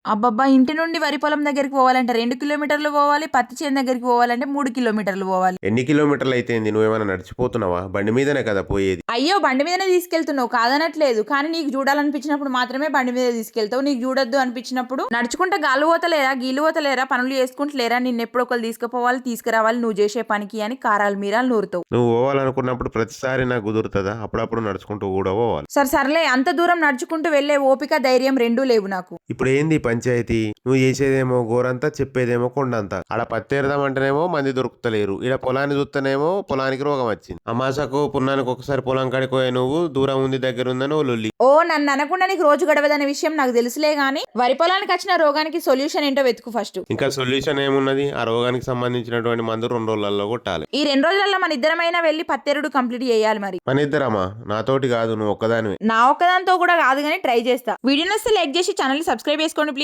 అబ్బబ్బా! ఇంటి నుండి వరి పొలం దగ్గరికి పోవాలంటే 2 కిలోమీటర్లు పోవాలి. పత్తి చేను దగ్గరికి పోవాలంటే 3 కిలోమీటర్లు పోవాలి. ఎన్ని కిలోమీటర్లయితేంది? నువ్వేమైనా నడిచిపోతున్నావా? బండి మీదనే కదా పోయేది. అయ్యో! బండి మీదనే తీసుకెళ్తున్నావు కాదనట్లేదు. కానీ నీకు చూడాలనిపించినప్పుడు మాత్రమే బండి మీద తీసుకెళ్తావు. నీకు చూడొద్దు అనిపించినప్పుడు నడుచుకుంటా గాలిపోతలేరా, గీలిపోతలేరా, పనులు చేసుకుంటలేరా, నిన్నెప్పుడో ఒకళ్ళు తీసుకుపోవాలి, తీసుకురావాలి నువ్వు చేసే పనికి అని కారాలు మీరాలు నూరుతావు. నువ్వు పోవాలనుకున్నప్పుడు ప్రతిసారి నాకు కుదురుతదా? అప్పుడప్పుడు నడుచుకుంటూ కూడా పోవాలి. సర్లే అంత దూరం నడుచుకుంటూ వెళ్ళే ఓపిక, ధైర్యం రెండూ లేవు నాకు. ఇప్పుడేంది పంచాయతీ? నువ్వు చేసేదేమో గోరంతా, చెప్పేదేమో కొండంతా. ఆడ పత్తేరదామంటేనేమో మంది దొరుకుతలేరు. ఈడ పొలాన్ని చూస్తేనేమో పొలానికి రోగం వచ్చింది. అమాసకు పున్నానికి ఒకసారి పొలం కాడికి పోయే నువ్వు దూరం ఉంది దగ్గర ఉందని ఓ లొల్లి. ఓ నన్ను అనకుండా నీకు రోజు గడవదనే విషయం నాకు తెలుసులే గానీ వరి పొలానికి వచ్చిన రోగానికి సొల్యూషన్ ఏంటో వెతుకు ఫస్ట్. ఇంకా సొల్యూషన్ ఏమున్నది? ఆ రోగానికి సంబంధించినటువంటి మందు 2 రోజులలో కొట్టాలి. ఈ 2 రోజులలో మన ఇద్దరమైనా వెళ్ళి పత్తెరుడు కంప్లీట్ చేయాలి మరి. మన ఇద్దరమ్మా? నాతోటి కాదు, నువ్వు ఒక్కదానివే. నా ఒక్కదాంతో కూడా కాదు గానీ ట్రై చేస్తా. వీడియో నచ్చితే లైక్ చేసి ఛానల్ సబ్స్క్రైబ్ చేసుకోండి ప్లీజ్.